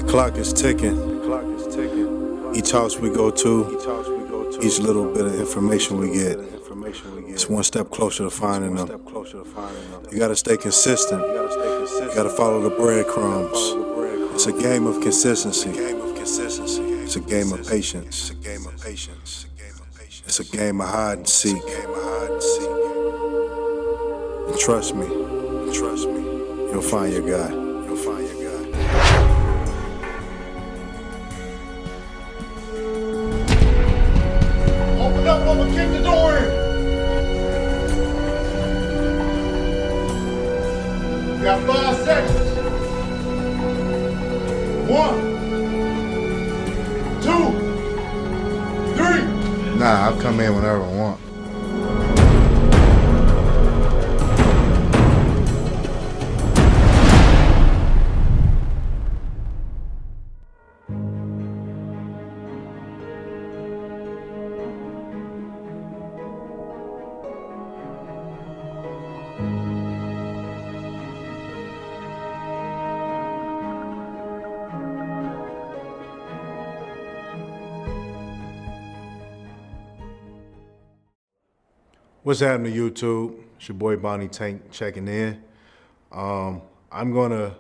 Clock is ticking. Each house we go to, each little bit of information we get, it's one step closer to finding them. You gotta stay consistent. You gotta follow the breadcrumbs. It's a game of consistency. It's a game of patience. It's a game of hide and seek. And trust me, you'll find your guy. Open up, I'm gonna kick the door in. You got 5 seconds. 1, 2, 3. Nah, I'll come in whenever I want. What's happening, YouTube? It's your boy BountyTank checking in. I'm gonna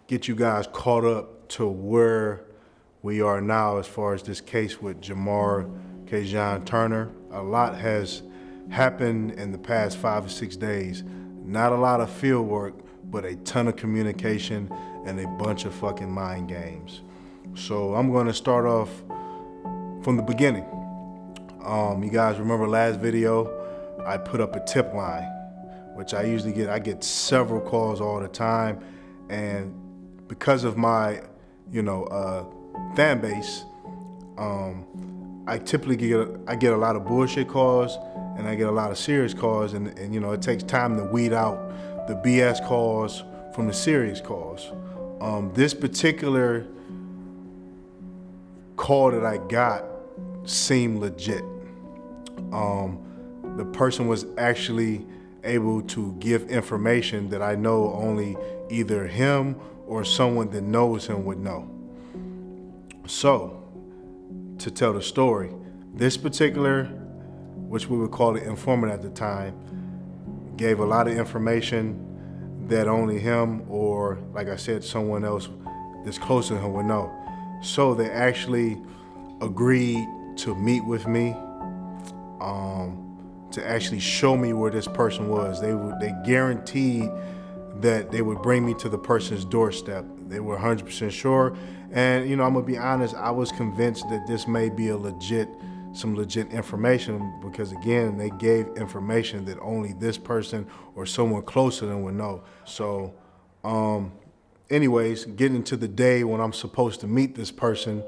get you guys caught up to where we are now as far as this case with Jamar Kajan Turner. A lot has happened in the past 5 or 6 days. Not a lot of field work, but a ton of communication and a bunch of fucking mind games. So I'm gonna start off from the beginning. You guys remember last video, I put up a tip line, which I usually get. I get several calls all the time, and because of my, fan base, I typically get a lot of bullshit calls, and I get a lot of serious calls, and it takes time to weed out the BS calls from the serious calls. This particular call that I got seemed legit. The person was actually able to give information that I know only either him or someone that knows him would know. So, to tell the story, this particular, which we would call the informant at the time, gave a lot of information that only him or, like I said, someone else that's close to him would know. So they actually agreed to meet with me, to actually show me where this person was. They guaranteed that they would bring me to the person's doorstep. They were 100% sure. And I'm gonna be honest, I was convinced that this may be some legit information, because again, they gave information that only this person or someone close to them would know. So anyways, getting to the day when I'm supposed to meet this person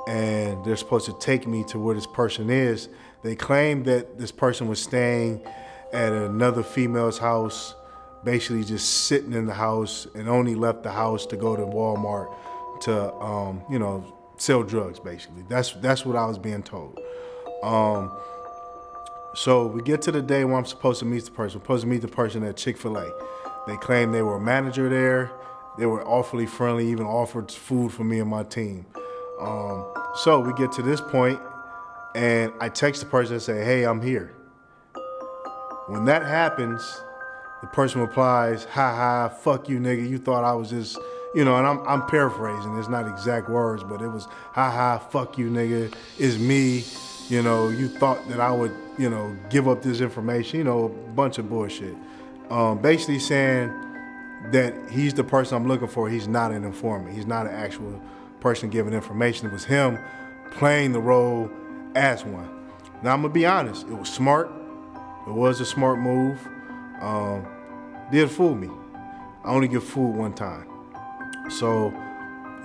and they're supposed to take me to where this person is, they claimed that this person was staying at another female's house, basically just sitting in the house, and only left the house to go to Walmart to, sell drugs, basically. That's what I was being told. So we get to the day when I'm supposed to meet the person. I'm supposed to meet the person at Chick-fil-A. They claimed they were a manager there. They were awfully friendly, even offered food for me and my team. So we get to this point, and I text the person and say, "Hey, I'm here." When that happens, the person replies, "Ha ha, fuck you, nigga. You thought I was just," and I'm paraphrasing. It's not exact words, but it was, "Ha ha, fuck you, nigga. It's me. You thought that I would, give up this information." A bunch of bullshit. Basically saying that he's the person I'm looking for. He's not an informant. He's not an actual person giving information. It was him playing the role as one. Now, I'm gonna be honest, it was smart. It was a smart move. Did fool me. I only get fooled one time. So,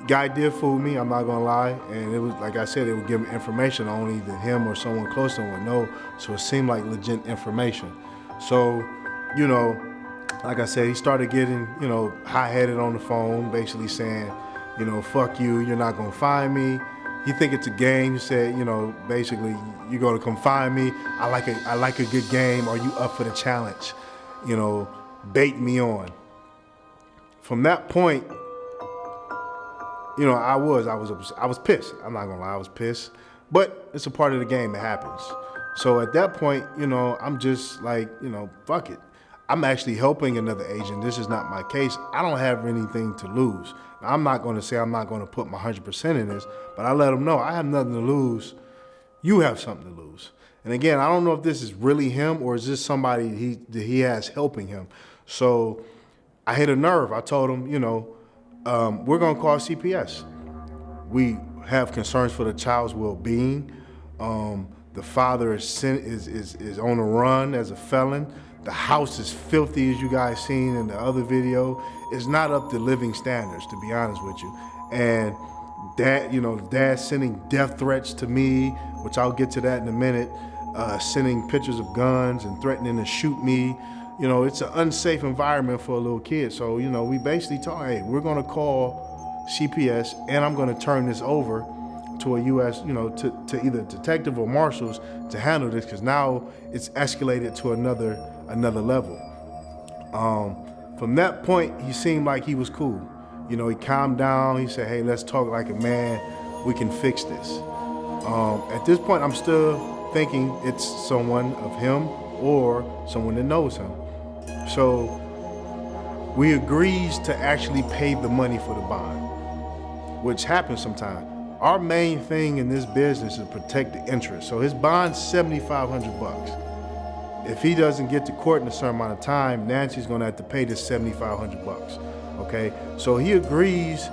guy did fool me, I'm not gonna lie. And it was, like I said, it would give him information only that him or someone close to him would know. So it seemed like legit information. So, like I said, he started getting, hot-headed on the phone, basically saying, fuck you, you're not gonna find me. He think it's a game. He said, basically, you're gonna come find me. I like a good game. Are you up for the challenge? Bait me on. From that point, I was pissed. I'm not gonna lie, I was pissed. But it's a part of the game. It happens. So at that point, I'm just like, fuck it. I'm actually helping another agent. This is not my case. I don't have anything to lose. Now, I'm not going to say I'm not going to put my 100% in this, but I let them know I have nothing to lose. You have something to lose. And again, I don't know if this is really him or is this somebody he has helping him. So I hit a nerve. I told him, we're going to call CPS. We have concerns for the child's well-being. The father is on the run as a felon. The house is filthy, as you guys seen in the other video. It's not up to living standards, to be honest with you. And dad sending death threats to me, which I'll get to that in a minute, sending pictures of guns and threatening to shoot me. It's an unsafe environment for a little kid. So, we basically told, hey, we're gonna call CPS and I'm gonna turn this over to a U.S., to either detective or marshals to handle this, because now it's escalated to another level. From that point, he seemed like he was cool. He calmed down. He said, hey, let's talk like a man. We can fix this. At this point, I'm still thinking it's someone of him or someone that knows him. So we agrees to actually pay the money for the bond, which happens sometimes. Our main thing in this business is protect the interest. So his bond's $7,500. If he doesn't get to court in a certain amount of time, Nancy's gonna have to pay this $7,500. Okay, so he agrees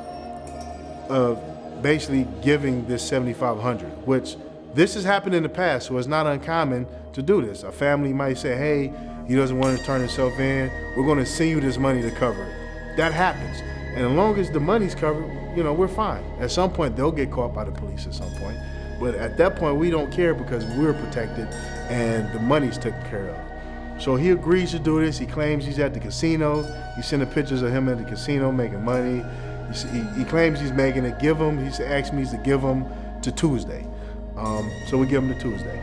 of basically giving this $7,500, which this has happened in the past, so it's not uncommon to do this. A family might say, hey, he doesn't want to turn himself in, we're gonna send you this money to cover it. That happens. And as long as the money's covered, we're fine. At some point, they'll get caught by the police at some point. But at that point, we don't care because we're protected and the money's taken care of. So he agrees to do this. He claims he's at the casino. He's sending pictures of him at the casino making money. He claims he's making it. He asked me to give him to Tuesday. So we give him to Tuesday.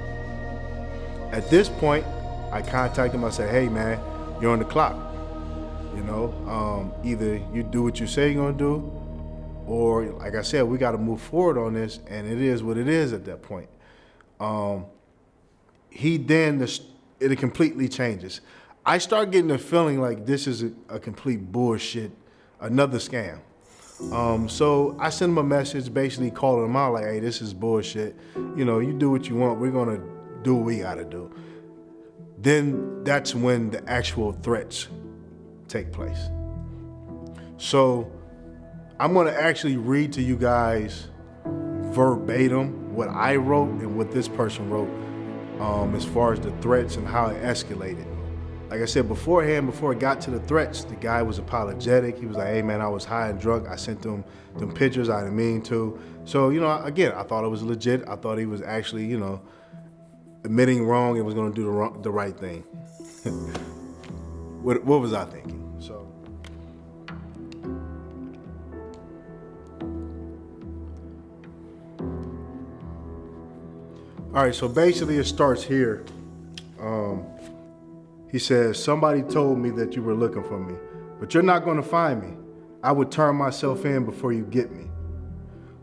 At this point, I contact him. I said, hey, man, you're on the clock. Either you do what you say you're gonna do, or like I said, we got to move forward on this, and it is what it is at that point. It completely changes. I start getting the feeling like this is a complete bullshit, another scam. So I send him a message basically calling him out like, hey, this is bullshit. You do what you want. We're gonna do what we gotta do. Then that's when the actual threats take place. So I'm gonna actually read to you guys verbatim what I wrote and what this person wrote as far as the threats and how it escalated. Like I said beforehand, before it got to the threats, the guy was apologetic. He was like, hey man, I was high and drunk. I sent them pictures, I didn't mean to. So, again, I thought it was legit. I thought he was actually, admitting wrong and was gonna do the right thing. What was I thinking? So, all right, so basically it starts here. He says, somebody told me that you were looking for me, but you're not gonna find me. I would turn myself in before you get me.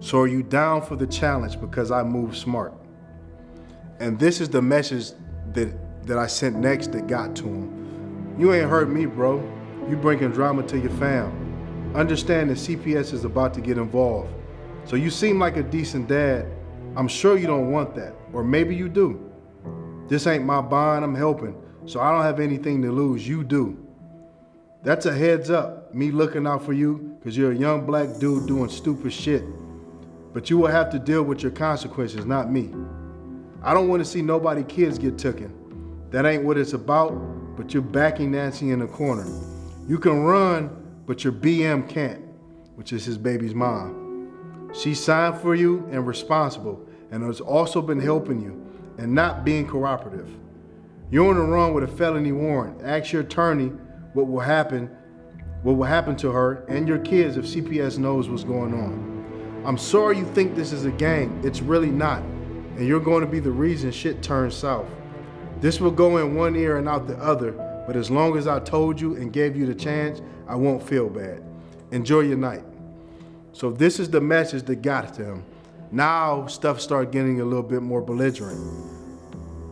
So are you down for the challenge because I move smart? And this is the message that I sent next that got to him. You ain't hurt me, bro. You bringing drama to your fam. Understand that CPS is about to get involved. So you seem like a decent dad. I'm sure you don't want that, or maybe you do. This ain't my bond, I'm helping, so I don't have anything to lose, you do. That's a heads up, me looking out for you, because you're a young black dude doing stupid shit. But you will have to deal with your consequences, not me. I don't want to see nobody kids get taken. That ain't what it's about, but you're backing Nancy in the corner. You can run, but your BM can't, which is his baby's mom. She signed for you and responsible, and has also been helping you and not being cooperative. You're on the run with a felony warrant. Ask your attorney what will happen to her and your kids if CPS knows what's going on. I'm sorry you think this is a game. It's really not, and you're going to be the reason shit turns south. This will go in one ear and out the other, but as long as I told you and gave you the chance, I won't feel bad. Enjoy your night. So this is the message that got to him. Now stuff started getting a little bit more belligerent.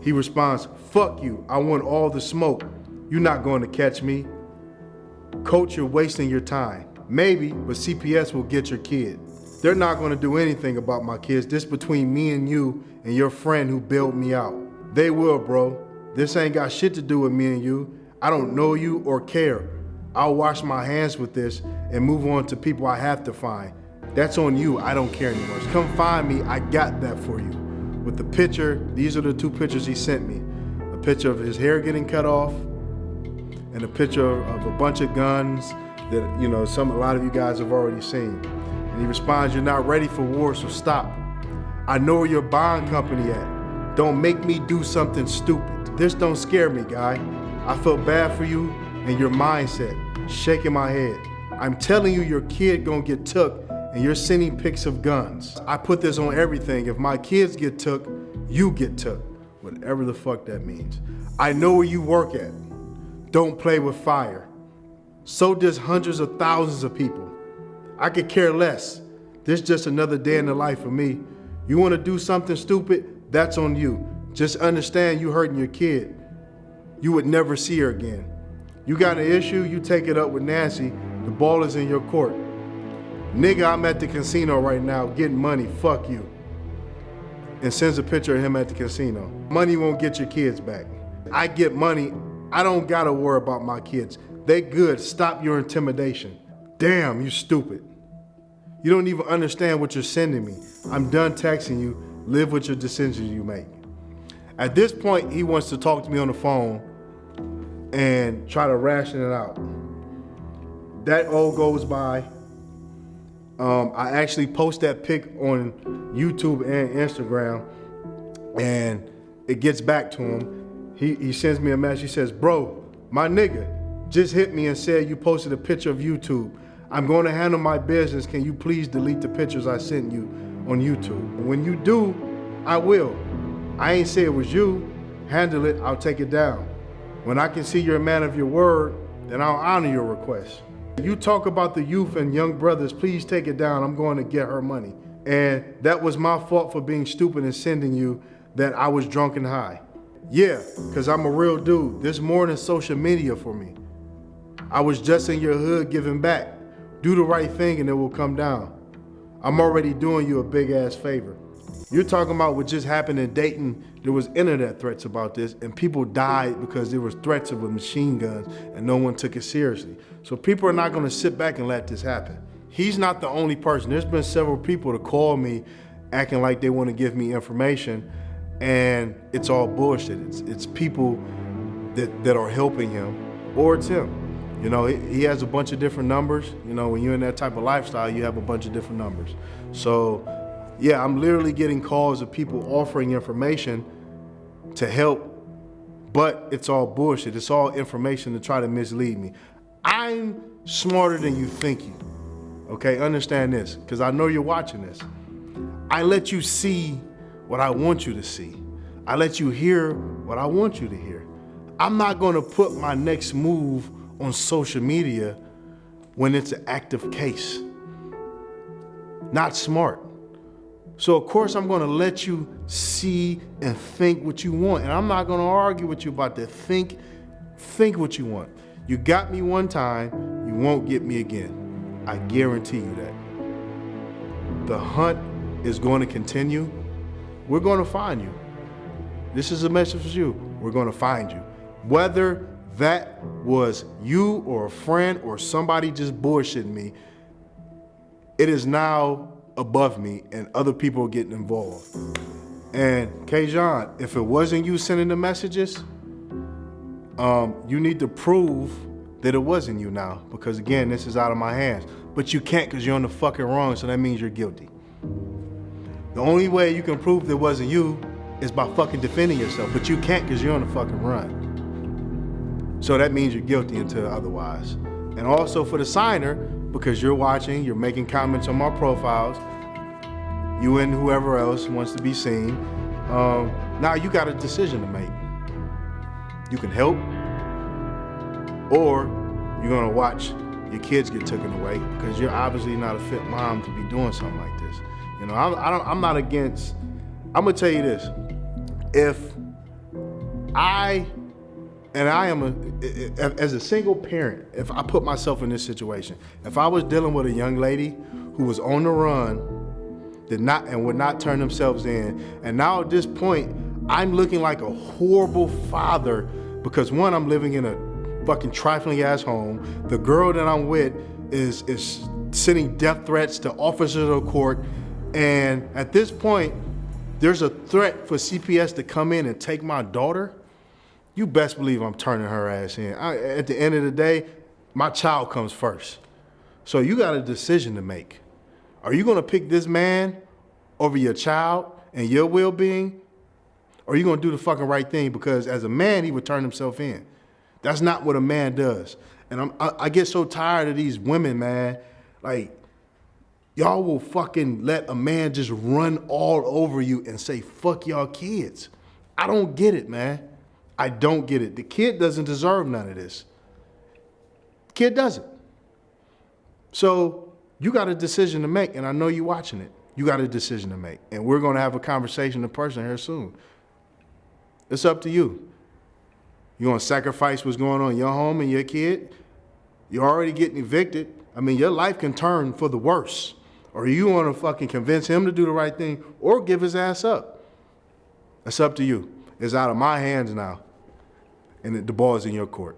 He responds, "Fuck you, I want all the smoke. You're not going to catch me. Coach, you're wasting your time. Maybe, but CPS will get your kid. They're not going to do anything about my kids. This between me and you and your friend who bailed me out. They will, bro. This ain't got shit to do with me and you. I don't know you or care. I'll wash my hands with this and move on to people I have to find. That's on you. I don't care anymore. Come find me. I got that for you." With the picture, these are the two pictures he sent me. A picture of his hair getting cut off and a picture of a bunch of guns that, you know, a lot of you guys have already seen. And he responds, "You're not ready for war, so stop. I know where your bond company at. Don't make me do something stupid. This don't scare me, guy. I feel bad for you and your mindset." Shaking my head. "I'm telling you, your kid gonna get took and you're sending pics of guns. I put this on everything. If my kids get took, you get took." Whatever the fuck that means. "I know where you work at. Don't play with fire. So does hundreds of thousands of people. I could care less. This is just another day in the life for me. You wanna do something stupid? That's on you. Just understand you hurting your kid. You would never see her again. You got an issue, you take it up with Nancy. The ball is in your court. Nigga, I'm at the casino right now getting money, fuck you." And sends a picture of him at the casino. "Money won't get your kids back. I get money, I don't gotta worry about my kids. They good, stop your intimidation." Damn, you stupid. You don't even understand what you're sending me. I'm done texting you, live with your decisions you make. At this point, he wants to talk to me on the phone and try to ration it out. That all goes by. I actually post that pic on YouTube and Instagram, and it gets back to him. He sends me a message. He says, "Bro, my nigga just hit me and said you posted a picture of YouTube. I'm going to handle my business. Can you please delete the pictures I sent you on YouTube? When you do, I will. I ain't say it was you. Handle it, I'll take it down. When I can see you're a man of your word, then I'll honor your request. You talk about the youth and young brothers, please take it down. I'm going to get her money. And that was my fault for being stupid and sending you that I was drunk and high. Yeah, because I'm a real dude. There's more than social media for me. I was just in your hood giving back. Do the right thing and it will come down. I'm already doing you a big ass favor. You're talking about what just happened in Dayton. There was internet threats about this and people died because there was threats with machine guns and no one took it seriously. So people are not gonna sit back and let this happen. He's not the only person. There's been several people to call me acting like they wanna give me information and it's all bullshit. It's people that are helping him or it's him. You know, he has a bunch of different numbers. You know, when you're in that type of lifestyle, you have a bunch of different numbers. So yeah, I'm literally getting calls of people offering information to help, but it's all bullshit. It's all information to try to mislead me. I'm smarter than you think you, okay? Understand this, because I know you're watching this. I let you see what I want you to see. I let you hear what I want you to hear. I'm not gonna put my next move on social media when it's an active case. Not smart. So of course I'm gonna let you see and think what you want. And I'm not gonna argue with you about that. Think what you want. You got me one time, you won't get me again. I guarantee you that. The hunt is going to continue. We're gonna find you. This is a message for you. We're gonna find you. Whether that was you or a friend or somebody just bullshitting me, it is now above me and other people are getting involved. And Kayjon, if it wasn't you sending the messages, you need to prove that it wasn't you now, because again, this is out of my hands. But you can't because you're on the fucking wrong, so that means you're guilty. The only way you can prove that it wasn't you is by fucking defending yourself, but you can't because you're on the fucking run. So that means you're guilty until otherwise. And also for the signer, because you're watching, you're making comments on my profiles, you and whoever else wants to be seen, now you got a decision to make. You can help, or you're gonna watch your kids get taken away because you're obviously not a fit mom to be doing something like this. You know, I'm not against. I'm gonna tell you this: if I am as a single parent, if I put myself in this situation, if I was dealing with a young lady who was on the run, would not turn themselves in, and now at this point, I'm looking like a horrible father because one, I'm living in a fucking trifling ass home. The girl that I'm with is sending death threats to officers of the court, and at this point, there's a threat for CPS to come in and take my daughter. You best believe I'm turning her ass in. At the end of the day, my child comes first. So you got a decision to make. Are you gonna pick this man over your child and your well-being? Or are you gonna do the fucking right thing? Because as a man, he would turn himself in. That's not what a man does. And I get so tired of these women, man. Like, y'all will fucking let a man just run all over you and say, fuck y'all kids. I don't get it, man. I don't get it. The kid doesn't deserve none of this. Kid doesn't. So you got a decision to make, and I know you're watching it. You got a decision to make, and we're gonna have a conversation in person here soon. It's up to you. You gonna sacrifice what's going on in your home and your kid? You're already getting evicted. I mean, your life can turn for the worse. Or you wanna fucking convince him to do the right thing or give his ass up. It's up to you. It's out of my hands now, and the ball is in your court.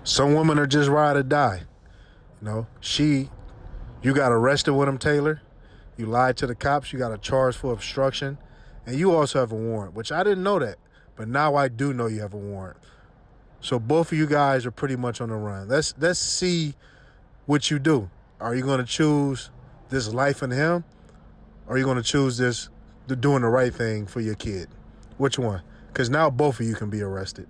Some women are just ride or die. You know, you got arrested with him, Taylor. You lied to the cops. You got a charge for obstruction. And you also have a warrant, which I didn't know that. But now I do know you have a warrant. So both of you guys are pretty much on the run. Let's see what you do. Are you going to choose this life in him? Or are you going to choose doing the right thing for your kid? Which one? Because now both of you can be arrested.